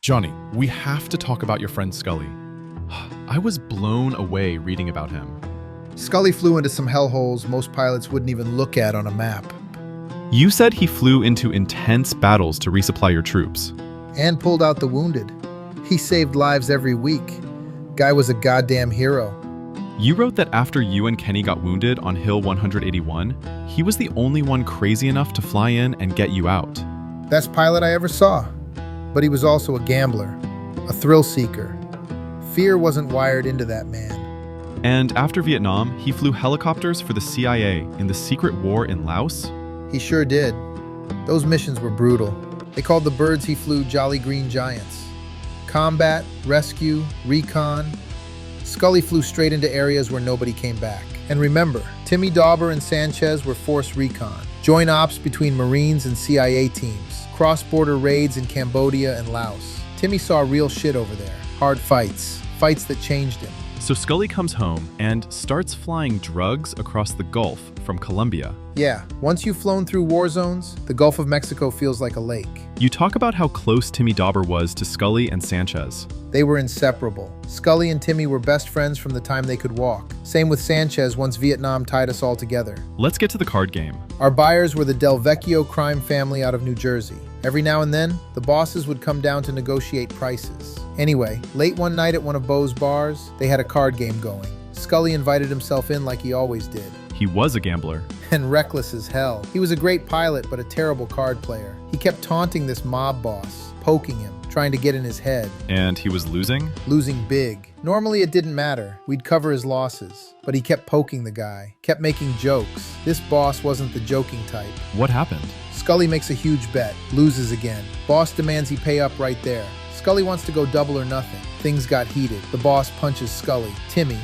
Johnny, we have to talk about your friend Scully. I was blown away reading about him. Scully flew into some hellholes most pilots wouldn't even look at on a map. You said he flew into intense battles to resupply your troops. And pulled out the wounded. He saved lives every week. Guy was a goddamn hero. You wrote that after you and Kenny got wounded on Hill 181, he was the only one crazy enough to fly in and get you out. Best pilot I ever saw. But he was also a gambler, a thrill seeker. Fear wasn't wired into that man. And after Vietnam, he flew helicopters for the CIA in the secret war in Laos? He sure did. Those missions were brutal. They called the birds he flew Jolly Green Giants. Combat, rescue, recon. Scully flew straight into areas where nobody came back. And remember, Timmy Dauber and Sanchez were force recon. Joint ops between Marines and CIA teams. Cross-border raids in Cambodia and Laos. Timmy saw real shit over there. Hard fights. Fights that changed him. So Scully comes home and starts flying drugs across the Gulf from Colombia. Yeah, once you've flown through war zones, the Gulf of Mexico feels like a lake. You talk about how close Timmy Dauber was to Scully and Sanchez. They were inseparable. Scully and Timmy were best friends from the time they could walk. Same with Sanchez once Vietnam tied us all together. Let's get to the card game. Our buyers were the Del Vecchio crime family out of New Jersey. Every now and then, the bosses would come down to negotiate prices. Anyway, late one night at one of Beau's bars, they had a card game going. Scully invited himself in like he always did. He was a gambler. And reckless as hell. He was a great pilot, but a terrible card player. He kept taunting this mob boss, poking him, trying to get in his head. And he was losing? Losing big. Normally it didn't matter. We'd cover his losses. But he kept poking the guy, kept making jokes. This boss wasn't the joking type. What happened? Scully makes a huge bet, loses again. Boss demands he pay up right there. Scully wants to go double or nothing. Things got heated. The boss punches Scully. Timmy,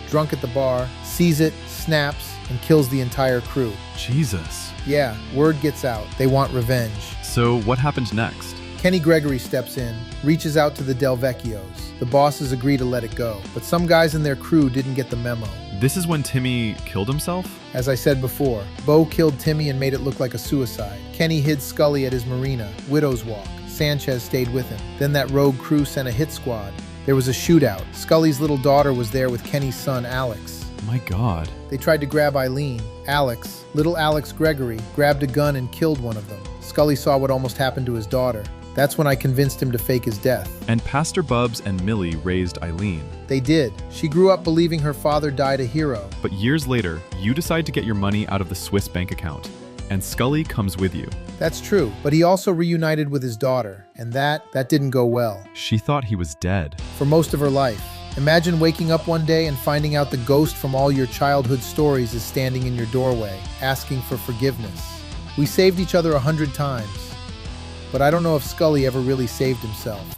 drunk at the bar, sees it, snaps, and kills the entire crew. Jesus. Yeah, word gets out. They want revenge. So what happened next? Kenny Gregory steps in, reaches out to the Del Vecchios. The bosses agree to let it go, but some guys in their crew didn't get the memo. This is when Timmy killed himself? As I said before, Beau killed Timmy and made it look like a suicide. Kenny hid Scully at his marina, Widow's Walk. Sanchez stayed with him. Then that rogue crew sent a hit squad. There was a shootout. Scully's little daughter was there with Kenny's son, Alex. My God. They tried to grab Eileen. Alex, little Alex Gregory, grabbed a gun and killed one of them. Scully saw what almost happened to his daughter. That's when I convinced him to fake his death. And Pastor Bubbs and Millie raised Eileen. They did. She grew up believing her father died a hero. But years later, you decide to get your money out of the Swiss bank account, and Scully comes with you. That's true, but he also reunited with his daughter, and that didn't go well. She thought he was dead. For most of her life. Imagine waking up one day and finding out the ghost from all your childhood stories is standing in your doorway, asking for forgiveness. We saved each other 100 times. But I don't know if Scully ever really saved himself.